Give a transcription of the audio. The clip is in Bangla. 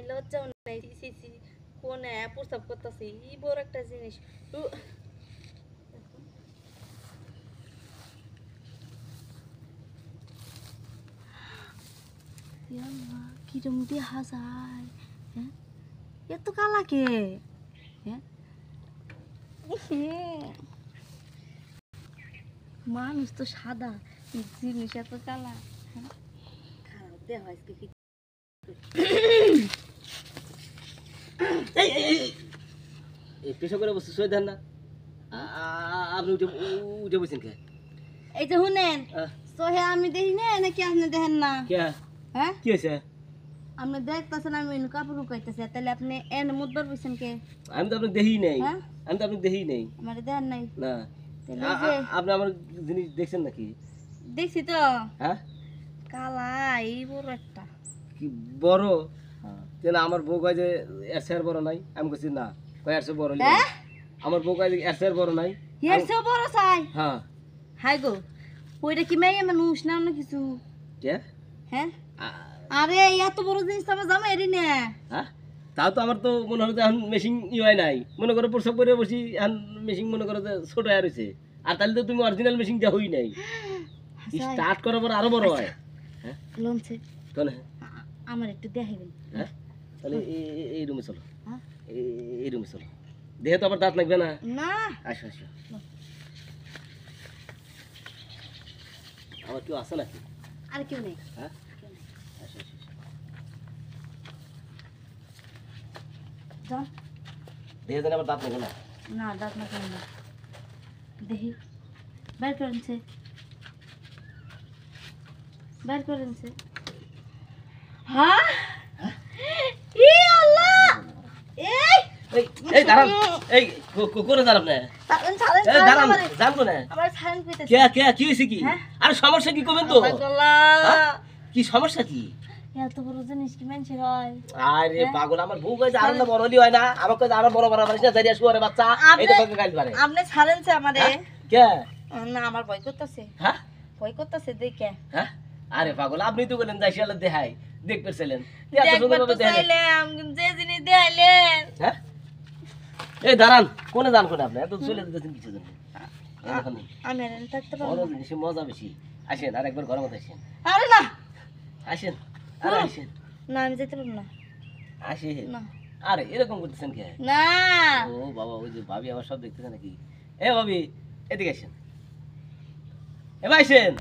লজ্জাও নাই। সি সি কোনে প্রস্তাব করতেছি ই বড় একটা জিনিস। কিরম দেখা যায়, হ্যাঁ এত কালা কে, হ্যাঁ মানুষ তো সাদা, জিনিস এত কালা। হ্যাঁ খারাপ দেওয়া আজকে কি পেশা করে বসে শুয়ে দেন না, আপনি উঠে উঠে বসেন কে? এই যে শুনেন সোহে আমি দেখি না নাকি আপনি দেখেন না? কে? হ্যাঁ কি হয়েছে? আপনি দেখতেছেন আমি এনে কাপড় শুকাইতেছে, তাহলে আপনি এনে মুদবার বসেন কে? আমি তো আপনাকে দেখি নাই। হ্যাঁ আমি তো আপনাকে দেখি নাই। আমার দেখেন নাই না তাহলে যে আপনি আমার জিনিস দেখছেন নাকি? দেখছি তো হ্যাঁ কালা এই বড় একটা। কি বড়? কেন আমার বউ কয় যে এর চেয়ে বড় নাই। আমি বলছি না, কয় এর চেয়ে বড় হইলে হ্যাঁ আমার বউ কয় যে এর চেয়ে বড় নাই। এর চেয়ে বড় চাই? হ্যাঁ। হাই গো ওইটা কি মেয়ে মানুষ না অন্য কিছু? কে? হ্যাঁ আরে এত বড় জিনিস তো আমার জামাই এরি না। হ্যাঁ তাও তো আমার তো মনে হলো যে এখন মেশিন হয় নাই, মনে করো প্রসব করে বসি এখন মেশিন মনে করো যে ছোট হয়ে রয়েছে। আর তাহলে তো তুমি অরিজিনাল মেশিন যা হই নাই, স্টার্ট করার পর আরো বড় হয়। হ্যাঁ লমছে তাহলে আমার একটু দেখাইবেন? হ্যাঁ তাহলে এই রুমে চলো, হ্যাঁ এই রুমে চলো। দেখে তো আবার দাঁত লাগবে না। না আসো আসো। আমার কেউ আছে নাকি? আর কেউ নেই। হ্যাঁ আসো আসো। যান দেখে জানি আবার দাঁত লাগবে না। না দাঁত না কেন না দেখি বের করেনছে, বের করেনছে। হ্যাঁ ই আল্লাহ এই এই এই দাঁড়ান, এই কোনে দাঁড়ান না? ছাড়েন ছাড়েন এই দাঁড়ান, জানতো না? আমার ছাড়েন কইতেছে। কে কে কি হয়েছে কি? হ্যাঁ? আরে সমস্যা কি করবেন তো? হ্যাঁ? কি সমস্যা কি? এত বড় জিনিস কি মানুষের হয়? আরে পাগল, আমার বউ কইছে আরো না বড় হলি হয় না, আমার কইছে আরো বড় বড় বানিস না, জারিয়া শুয়ারে বাচ্চা এই তো কাকে গাল পারে। আপনি ছাড়েন সে আমারে। হ্যাঁ? কে? না আমার ভয় করতেছে, হ্যাঁ ভয় করতেছে দেখে। হ্যাঁ আরে পাগল, আপনি তো বলেন যাইছিলেন দেখাই দেখতে ছিলেন, দেখবার তো চাইলাম কিন্তু যে জিনিস দেখাইলেন। হ্যাঁ এই দাঁড়ান, কোনে যান কোনে আপনি এত চলে যেতেছেন কিছু জন্য? আমি এখানে থাকতে পারবো বড় না। জিনিসে মজা বেশি। আসেন আর একবার ঘরের মধ্যে আসেন, আরে না আসেন আরে আসেন, না আমি যেতে পারবো না। আসেন। না আরে এরকম করতেছেন কে? না ও বাবা, ওই যে ভাবি আবার সব দেখতেছে নাকি? এ ভাবি এদিকে আসেন, এ ভাই আসেন।